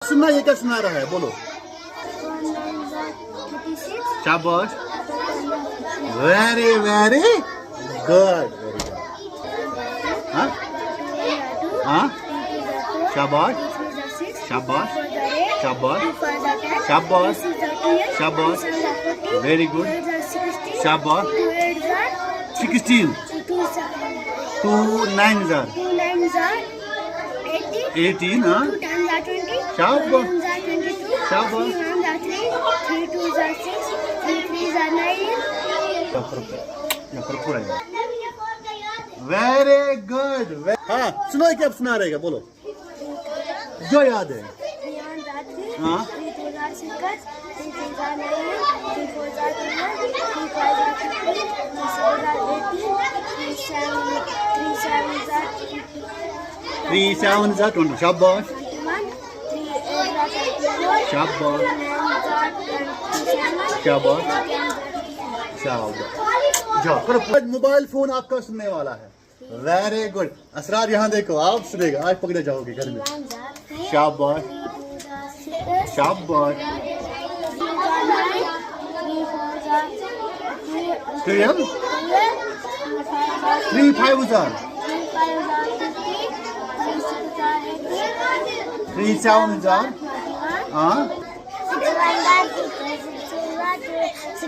सुनना, ये क्या सुना रहा है, बोलो। शाबाश, very very good, very good. हाँ हाँ, शाबाश शाबाश शाबाश शाबाश शाबाश, वेरी गुड, शाबाश। 16 2 9 18, हाँ, शाबाश शाबाश। Very good. हाँ सुनो, क्या सुना रहेगा, बोलो जो याद है। हाँ, 3 7 20, शाबाश शाबाश शाबाश शाबाश। जाओ करो। मोबाइल फोन आपका सुनने वाला है, वेरी गुड। असरार यहाँ देखो, आप सुनेगा, आज पकड़े जाओगे घर में। शाबाश शाबाश। 3 5 3 7 हाँ, 6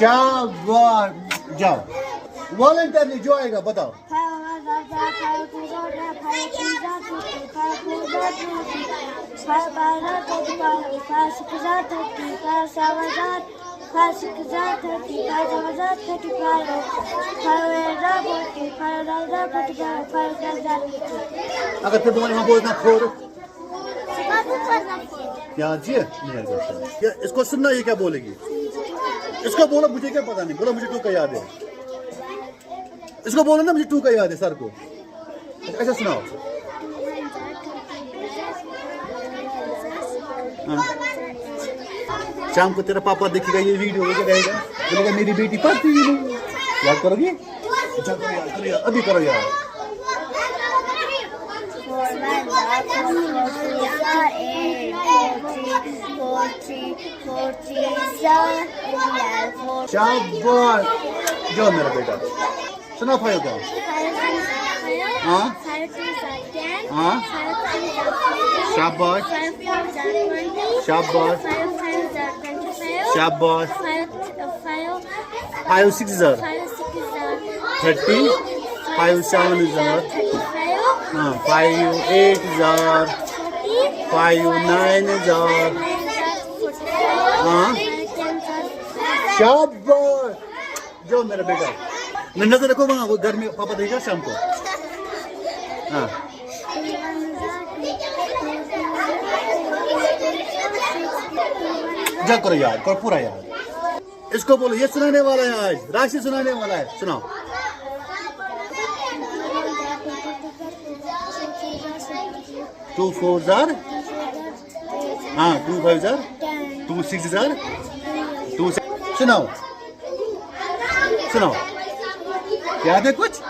शाबाश। जाओ वॉलंटियरली जो आएगा बताओ। 5 अगर फिर तुम्हारे वहाँ बोलना फोर क्या जी, क्या इसको सुनना, ये क्या बोलेगी, इसको बोलो, मुझे क्या पता नहीं, बोलो मुझे 2 का याद है। इसको बोलो ना, मुझे 2 का याद है सर को, ऐसा सुनाओ। हाँ। शाम को तेरा पापा देखेगा ये वीडियो, क्या कहेगा, बोलेगा मेरी बेटी पढ़ती नहीं। याद करोगी, अभी करो यार। 4 शाबाश। जो मेरा बेटा सुना 5 का। हाँ हाँ, शाबाश शाबाश शाबाश। 5 6 30, 5 7 हाँ, 5 8 5 9 हाँ, शाबाश। जो मेरा बेटा, नजर रखो वहाँ, वो घर में पापा देगा शाम को। हाँ, जा करो याद, करो पूरा याद। इसको बोलो, ये सुनाने वाला है आज, राशि सुनाने वाला है, सुनाओ। 2 4 हाँ, 2 5 2 6 2 सुनाओ सुनाओ। याद है कुछ?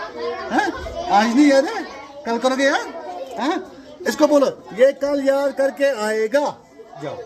हाँ? आज नहीं याद है, कल करोगे यार। हाँ? इसको बोलो, ये कल याद करके आएगा। जाओ।